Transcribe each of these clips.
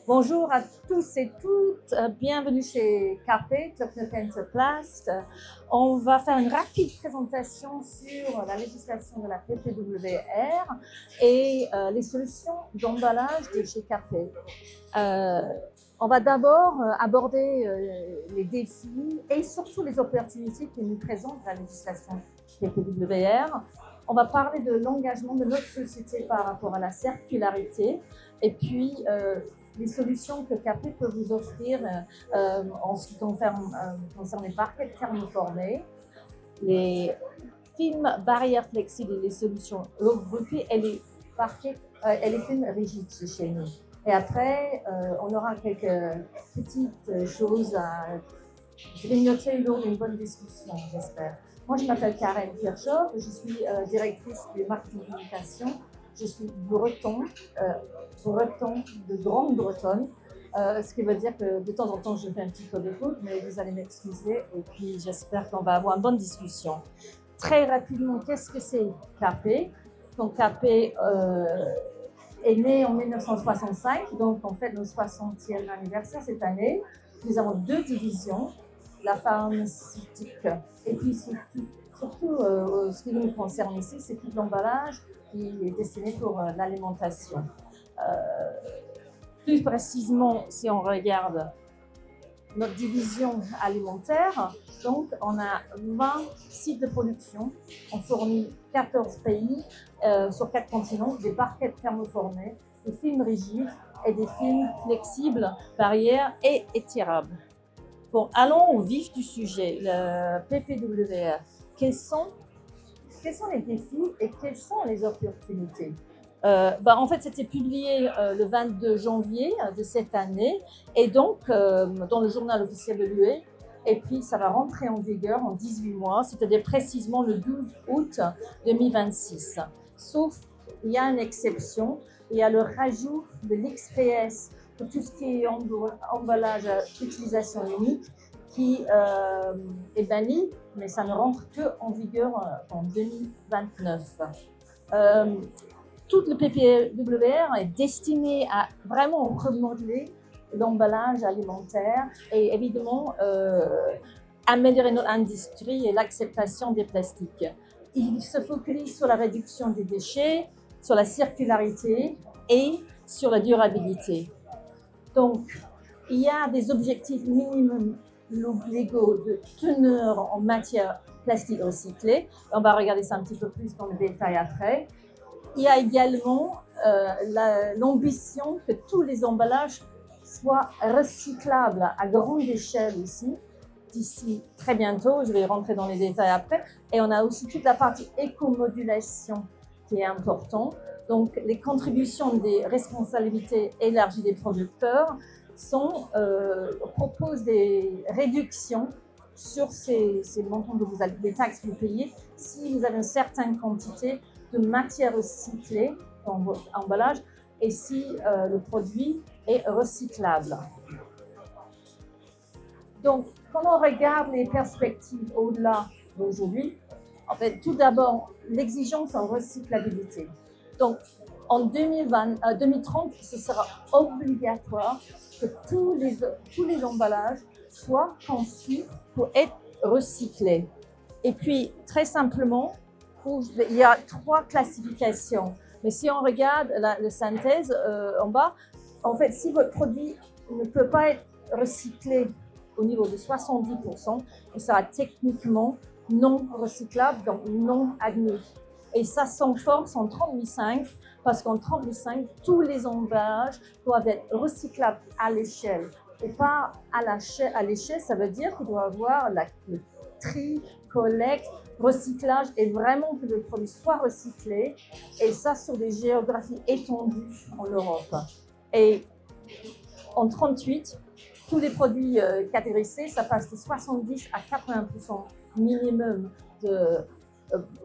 Bonjour à tous et toutes, bienvenue chez KP, Club Plast. On va faire une rapide présentation sur la législation de la PPWR et les solutions d'emballage de chez KP. On va d'abord aborder les défis et surtout les opportunités que nous présente la législation PPWR. On va parler de l'engagement de notre société par rapport à la circularité et puis les solutions que KP peut vous offrir en ce qui concerne les parquets thermoformés, les films barrières flexibles et les solutions regroupées et les parquets et les films rigides chez nous. Et après, on aura quelques petites choses à grignoter lors d'une bonne discussion, j'espère. Moi, je m'appelle Karen Kirchhoff, je suis directrice du marketing communication. Je suis breton de Grande-Bretonne, ce qui veut dire que de temps en temps, je fais un petit peu de faute, mais vous allez m'excuser et puis j'espère qu'on va avoir une bonne discussion. Très rapidement, qu'est-ce que c'est KP? Donc KP est né en 1965, donc on fête notre 60e anniversaire cette année. Nous avons deux divisions, la pharmaceutique et puis surtout ce qui nous concerne ici, c'est tout l'emballage qui est destiné pour l'alimentation. Plus précisément, si on regarde notre division alimentaire, donc on a 20 sites de production, on fournit 14 pays sur 4 continents, des parquets thermoformés, des films rigides et des films flexibles, barrières et étirables. Bon, allons au vif du sujet, le PPWR. Quels sont les défis et quelles sont les opportunités? En fait, c'était publié le 22 janvier de cette année et donc dans le journal officiel de l'UE. Et puis, ça va rentrer en vigueur en 18 mois, c'est-à-dire précisément le 12 août 2026. Sauf, il y a une exception, il y a le rajout de l'XPS pour tout ce qui est emballage à utilisation unique qui est banni, mais ça ne rentre qu'en vigueur en 2029. Tout le PPWR est destiné à vraiment remodeler l'emballage alimentaire et évidemment améliorer notre industrie et l'acceptation des plastiques. Il se focalise sur la réduction des déchets, sur la circularité et sur la durabilité. Donc, il y a des objectifs minimums légaux de teneur en matière plastique recyclée. On va regarder ça un petit peu plus dans le détail après. Il y a également l'ambition que tous les emballages soient recyclables à grande échelle aussi, d'ici très bientôt. Je vais rentrer dans les détails après. Et on a aussi toute la partie éco-modulation qui est importante. Donc, les contributions des responsabilités élargies des producteurs proposent des réductions sur ces montants des taxes que vous payez si vous avez une certaine quantité de matière recyclée dans votre emballage et si le produit est recyclable. Donc, quand on regarde les perspectives au-delà d'aujourd'hui, en fait, tout d'abord, l'exigence en recyclabilité. Donc, en 2030, ce sera obligatoire que tous les emballages soient conçus pour être recyclés. Et puis, très simplement, il y a 3 classifications. Mais si on regarde la synthèse en bas, en fait, si votre produit ne peut pas être recyclé au niveau de 70%, il sera techniquement non recyclable, donc non admis. Et ça s'enforce en 3005, parce qu'en 3005, tous les emballages doivent être recyclables à l'échelle. Et pas à l'échelle, ça veut dire qu'il doit avoir le tri, collecte, recyclage et vraiment que le produit soit recyclé, et ça sur des géographies étendues en Europe. Et en 38, tous les produits catégorisés, ça passe de 70 à 80% minimum de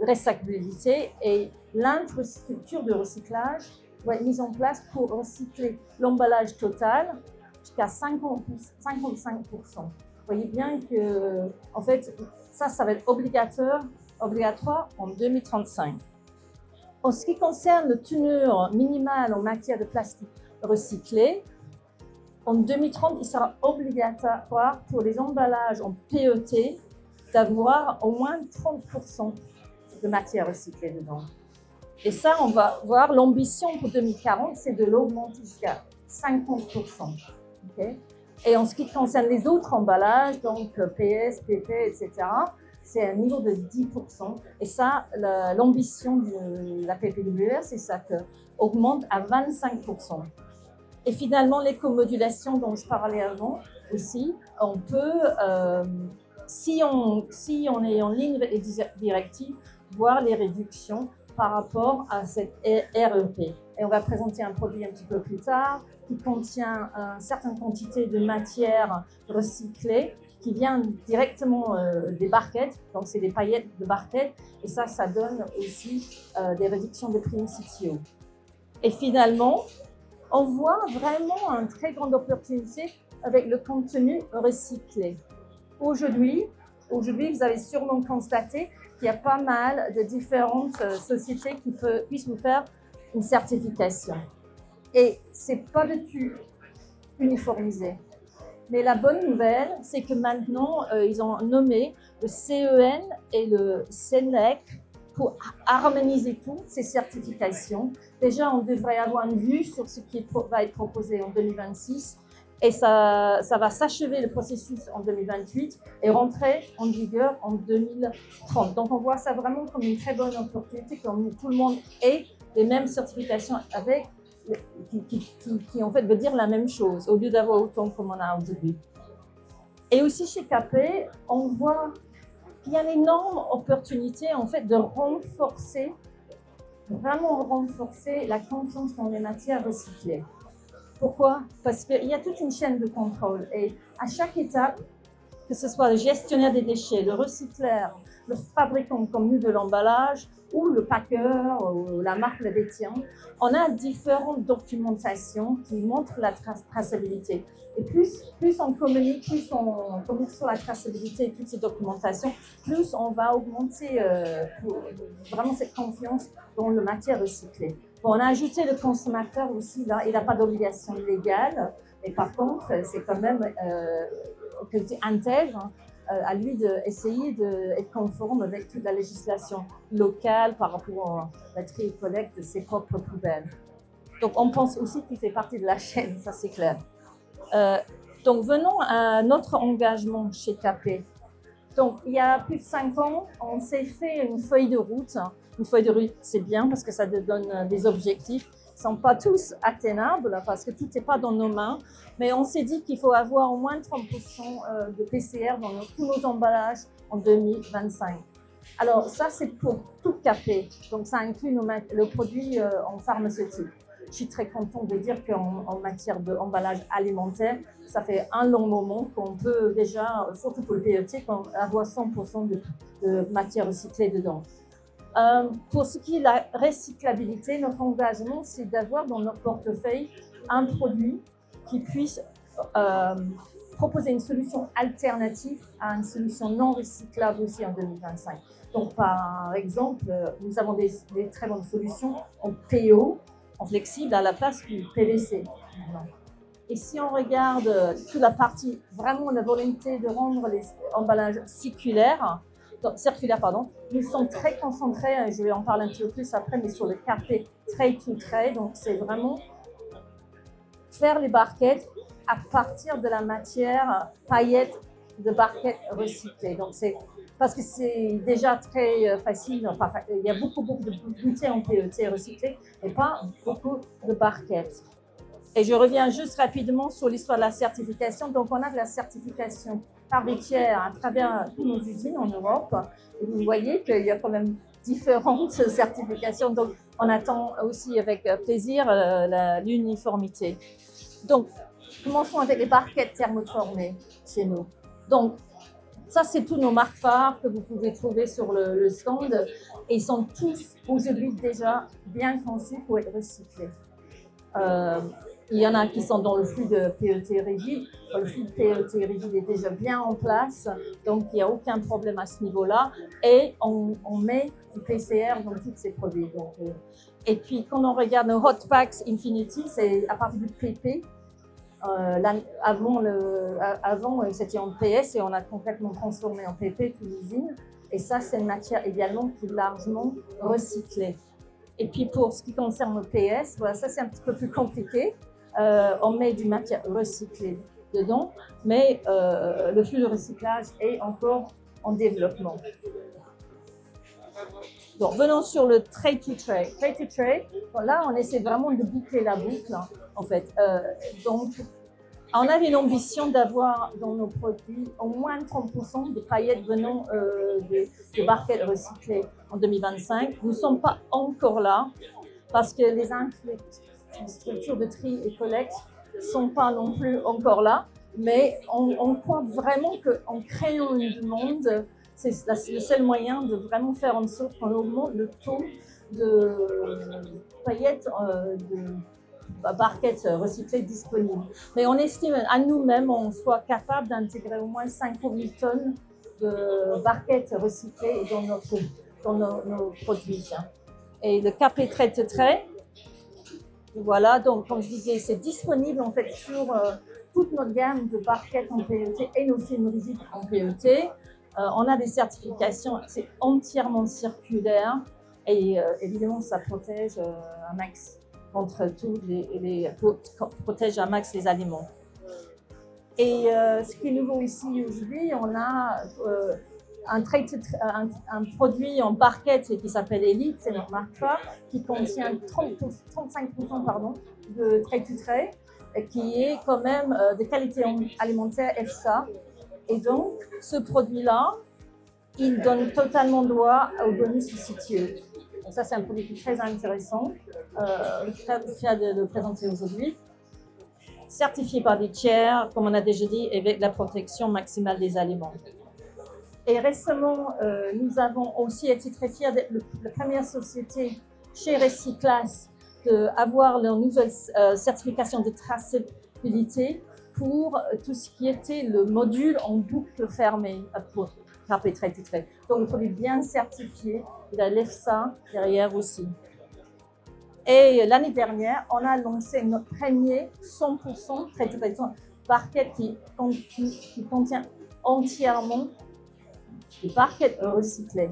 recyclabilité, et l'infrastructure de recyclage doit être mise en place pour recycler l'emballage total jusqu'à 55%. Vous voyez bien que, en fait, ça va être obligatoire en 2035. En ce qui concerne la teneur minimale en matière de plastique recyclé, En 2030, il sera obligatoire pour les emballages en PET d'avoir au moins 30% de matière recyclée dedans. Et ça, on va voir, l'ambition pour 2040, c'est de l'augmenter jusqu'à 50%. Okay? Et en ce qui concerne les autres emballages, donc PS, PP, etc., c'est un niveau de 10%. Et ça, l'ambition de la PPWR, c'est ça, que augmente à 25%. Et finalement, l'éco-modulation dont je parlais avant aussi, on peut, si on est en ligne avec les directives, voir les réductions par rapport à cette REP. Et on va présenter un produit un petit peu plus tard qui contient une certaine quantité de matière recyclée qui vient directement des barquettes, donc c'est des paillettes de barquettes, et ça donne aussi des réductions de prix CTO. Et finalement, on voit vraiment une très grande opportunité avec le contenu recyclé. Aujourd'hui, vous avez sûrement constaté qu'il y a pas mal de différentes sociétés qui puissent vous faire une certification. Et ce n'est pas du tout uniformisé. Mais la bonne nouvelle, c'est que maintenant, ils ont nommé le CEN et le CENEC pour harmoniser toutes ces certifications. Déjà, on devrait avoir une vue sur ce qui va être proposé en 2026 et ça va s'achever le processus en 2028 et rentrer en vigueur en 2030. Donc, on voit ça vraiment comme une très bonne opportunité, comme tout le monde ait les mêmes certifications avec qui en fait veut dire la même chose au lieu d'avoir autant comme on a aujourd'hui. Et aussi chez KP, on voit qu'il y a une énorme opportunité en fait de vraiment renforcer la confiance dans les matières recyclées. Pourquoi? Parce qu'il y a toute une chaîne de contrôle et à chaque étape, que ce soit le gestionnaire des déchets, le recycleur, le fabricant comme nous de l'emballage ou le packeur ou la marque le détient, on a différentes documentations qui montrent la traçabilité. Et plus on communique, sur la traçabilité et toutes ces documentations, plus on va augmenter vraiment cette confiance dans la matière recyclée. Bon, on a ajouté le consommateur aussi, là, il n'a pas d'obligation légale, mais par contre, c'est quand même côté intègre, à lui d'essayer d'être conforme avec toute la législation locale par rapport à la tri et collecte de ses propres poubelles. Donc, on pense aussi qu'il fait partie de la chaîne, ça c'est clair. Donc, venons à notre engagement chez KP. Donc, il y a plus de 5 ans, on s'est fait une feuille de route. Une feuille de route, c'est bien parce que ça te donne des objectifs. Ils ne sont pas tous atteignables parce que tout n'est pas dans nos mains. Mais on s'est dit qu'il faut avoir au moins 30% de PCR dans tous nos emballages en 2025. Alors, ça, c'est pour tout KP. Donc, ça inclut le produit en pharmaceutique. Je suis très contente de dire qu'en matière d'emballage alimentaire, ça fait un long moment qu'on peut déjà, surtout pour le PET, avoir 100% de matière recyclée dedans. Pour ce qui est de la recyclabilité, notre engagement, c'est d'avoir dans notre portefeuille un produit qui puisse proposer une solution alternative à une solution non recyclable aussi en 2025. Donc, par exemple, nous avons des très bonnes solutions en PO, en flexible, à la place du PVC. Et si on regarde toute la partie, vraiment la volonté de rendre les emballages circulaires, nous sommes très concentrés, je vais en parler un petit peu plus après, mais sur le KP trait to trait. Donc, c'est vraiment faire les barquettes à partir de la matière paillettes de barquettes recyclées. Donc, c'est parce que c'est déjà très facile. Enfin, il y a beaucoup de bouteilles en PET recyclées et pas beaucoup de barquettes. Et je reviens juste rapidement sur l'histoire de la certification. Donc, on a de la certification parvitière à travers toutes nos usines en Europe. Et vous voyez qu'il y a quand même différentes certifications. Donc, on attend aussi avec plaisir l'uniformité. Donc, commençons avec les barquettes thermoformées chez nous. Donc, ça, c'est tous nos marques phares que vous pouvez trouver sur le stand. Et ils sont tous aujourd'hui déjà bien conçus pour être recyclés. Il y en a qui sont dans le flux de PET rigide. Le flux de PET rigide est déjà bien en place, donc il n'y a aucun problème à ce niveau-là. Et on met du PCR dans tous ces produits. Donc, et puis, quand on regarde nos Hot Packs Infinity, c'est à partir du PP. Avant, c'était en PS et on a complètement transformé en PP toute l'usine. Et ça, c'est une matière également qui est largement recyclée. Et puis pour ce qui concerne le PS, voilà, ça c'est un petit peu plus compliqué. On met du matière recyclée dedans, mais le flux de recyclage est encore en développement. Donc, venons sur le trade to trade. Trade to trade, bon, là, on essaie vraiment de boucler la boucle, en fait. Donc, on avait une ambition d'avoir dans nos produits au moins 30% de paillettes venant de barquettes recyclées en 2025. Nous ne sommes pas encore là parce que les infrastructures de tri et collecte ne sont pas non plus encore là. Mais on croit vraiment qu'en créant une demande, c'est le seul moyen de vraiment faire en sorte qu'on augmente le taux de paillettes, de barquettes recyclées disponibles. Mais on estime à nous-mêmes on soit capable d'intégrer au moins 50 000 tonnes de barquettes recyclées dans nos produits. Et le capé trait, voilà, donc comme je disais, c'est disponible en fait sur toute notre gamme de barquettes en PET et nos films rigides en PET. On a des certifications, c'est entièrement circulaire et évidemment ça protège un max contre tout, protège un max les aliments. Et ce qui est nouveau ici aujourd'hui, on a un produit en barquette qui s'appelle Elite, c'est notre marque phare, qui contient 35% de trait to trait, qui est quand même de qualité alimentaire EFSA. Et donc, ce produit-là, il donne totalement droit au bonus CTE. Donc ça, c'est un produit très intéressant. Je suis très fière de le présenter aujourd'hui. Certifié par des tiers, comme on a déjà dit, avec la protection maximale des aliments. Et récemment, nous avons aussi été très fiers d'être la première société chez Recyclas d'avoir leur nouvelle certification de traçabilité pour tout ce qui était le module en boucle fermée pour capé trait to trait. Donc, le produit bien certifié, il a l'EFSA derrière aussi. Et l'année dernière, on a lancé notre premier 100% trait to trait, barquette qui contient entièrement des barquettes recyclées,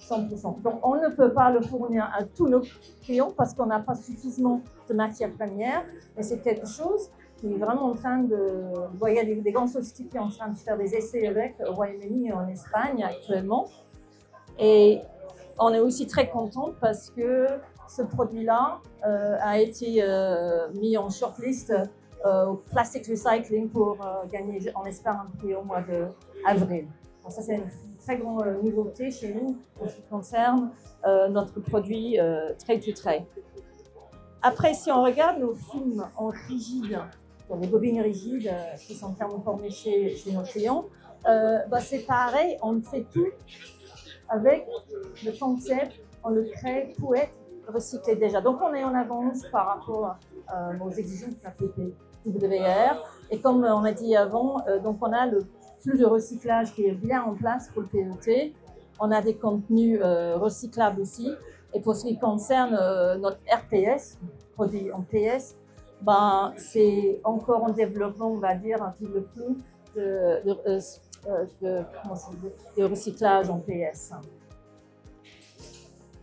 100%. Donc, on ne peut pas le fournir à tous nos clients parce qu'on n'a pas suffisamment de matières premières, mais c'est quelque chose qui est vraiment en train de... Vous voyez, il y a des grandes sociétés qui sont en train de faire des essais avec au Royaume-Uni et en Espagne actuellement. Et on est aussi très contente parce que ce produit-là a été mis en shortlist au Plastic Recycling pour gagner, on espère, un prix au mois d'avril. Donc ça, c'est une très grande nouveauté chez nous en ce qui concerne notre produit trait to trait. Après, si on regarde nos films en rigide, les bobines rigides qui sont thermoformées chez nos clients, c'est pareil, on fait tout avec le concept, on le crée pour être recyclé déjà. Donc on est en avance par rapport aux exigences de la PPWR. Et comme on a dit avant, donc on a le flux de recyclage qui est bien en place pour le PET. On a des contenus recyclables aussi. Et pour ce qui concerne notre RPS, produit en PS, c'est encore en développement, on va dire, un petit peu plus de recyclage en PS.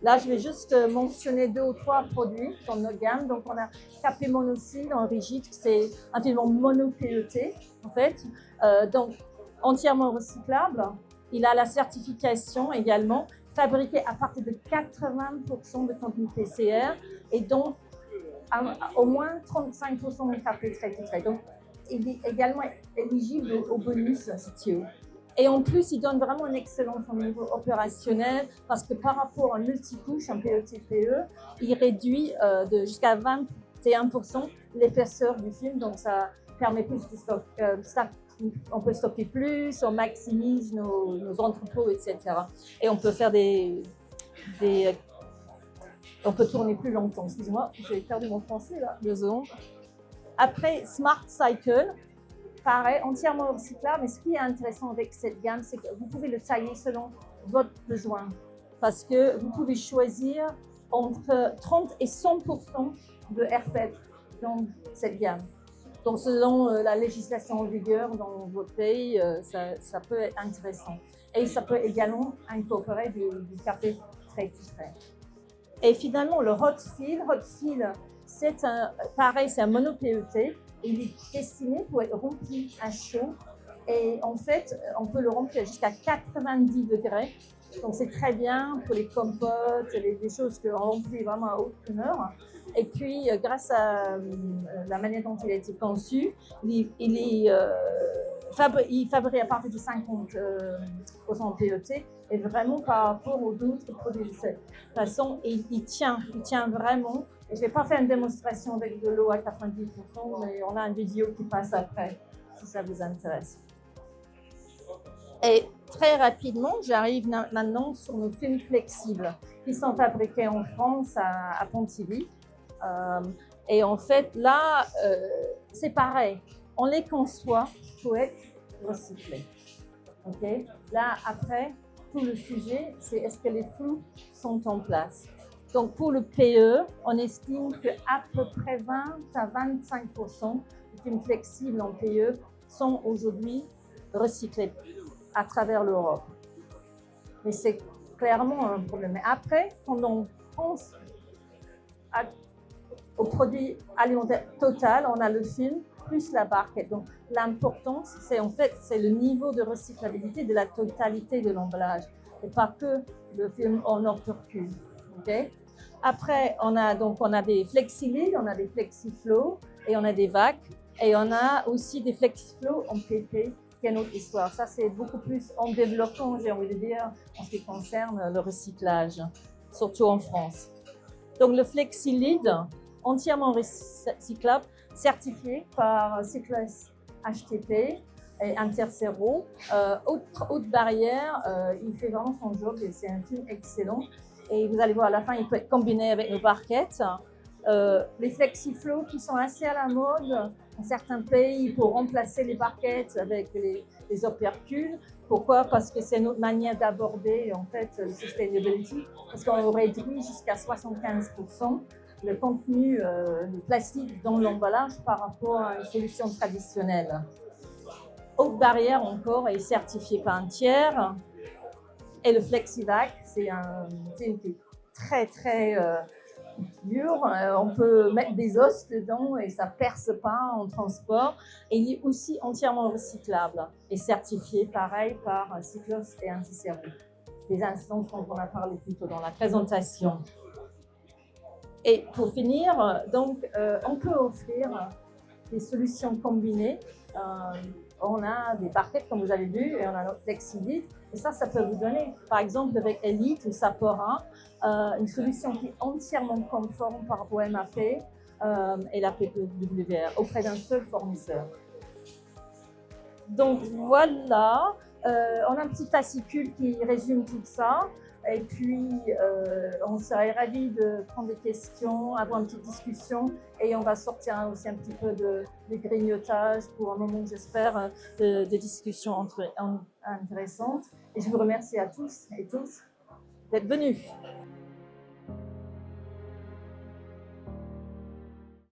Là, je vais juste mentionner 2 ou 3 produits dans notre gamme. Donc, on a Capé Monocyl en rigide, c'est un filament mono-PET, en fait. Donc, entièrement recyclable. Il a la certification également, fabriqué à partir de 80% de contenu PCR et donc au moins 35% de capé trait to trait. Donc, il est également éligible au bonus CTO. Et en plus, il donne vraiment une excellence au niveau opérationnel parce que par rapport à un multicouche, un PET-PE, il réduit jusqu'à 21% l'épaisseur du film. Donc, ça permet plus de stock. On peut stocker plus, on maximise nos entrepôts, etc. Et on peut faire on peut tourner plus longtemps. Excusez-moi, j'ai perdu mon français là, 2 secondes. Après, Smart Cycle, pareil, entièrement recyclable. Mais ce qui est intéressant avec cette gamme, c'est que vous pouvez le tailler selon votre besoin. Parce que vous pouvez choisir entre 30 et 100% de RPET dans cette gamme. Donc, selon la législation en vigueur dans votre pays, ça peut être intéressant. Et ça peut également incorporer du café très filtré. Et finalement, le hot seal, c'est pareil, c'est un mono-PET. Il est destiné pour être rempli à chaud. Et en fait, on peut le remplir jusqu'à 90 degrés. Donc, c'est très bien pour les compotes, des choses qu'on remplit vraiment à haute teneur. Et puis, grâce à la manière dont il a été conçu, il fabrique à partir de 50% PET et vraiment par rapport aux autres produits de cette façon, il tient vraiment. Et je ne vais pas faire une démonstration avec de l'eau à 90%, mais on a une vidéo qui passe après, si ça vous intéresse. Et très rapidement, j'arrive maintenant sur nos films flexibles qui sont fabriqués en France à Pontivy. Et en fait, là, c'est pareil. On les conçoit pour être recyclés. Okay? Là, après, tout le sujet, c'est est-ce que les flux sont en place. Donc, pour le PE, on estime qu'à peu près 20 à 25% des films flexibles en PE sont aujourd'hui recyclés à travers l'Europe. Mais c'est clairement un problème. Mais après, quand on pense au produit alimentaire total, on a le film plus la barquette. Donc, l'importance, c'est le niveau de recyclabilité de la totalité de l'emballage et pas que le film en opercule. Okay? Après, on a des flexilides, on a des flexiflow et on a des vacs. Et on a aussi des flexiflow en PP, qui est notre histoire. Ça, c'est beaucoup plus en développement, j'ai envie de dire, en ce qui concerne le recyclage, surtout en France. Donc, le flexilide, entièrement recyclable, certifié par Cyclus HTP et Intercero. Haute barrière, il fait vraiment son job et c'est un film excellent. Et vous allez voir, à la fin, il peut être combiné avec nos barquettes. Les flexiflow qui sont assez à la mode dans certains pays pour remplacer les barquettes avec les opercules. Pourquoi? Parce que c'est notre manière d'aborder en fait le sustainability, parce qu'on réduit jusqu'à 75% le contenu de plastique dans l'emballage par rapport à une solution traditionnelle. Haute barrière encore est certifié par un tiers. Et le FlexiVac, c'est un film qui est très très dur. On peut mettre des os dedans et ça ne perce pas en transport. Et il est aussi entièrement recyclable et certifié pareil par Cyclos et Anticero. Des instances dont on a parlé plus tôt dans la présentation. Et pour finir, donc, on peut offrir des solutions combinées. On a des barquettes, comme vous avez vu, et on a notre FlexiLite. Et ça peut vous donner, par exemple, avec Elite ou Sapora, une solution qui est entièrement conforme par rapport au MAP et la PPWR auprès d'un seul fournisseur. Donc voilà, on a un petit fascicule qui résume tout ça. Et puis, on serait ravis de prendre des questions, avoir une petite discussion. Et on va sortir aussi un petit peu de grignotage pour un moment, j'espère, de discussion intéressantes. Et je vous remercie à tous et tous d'être venus.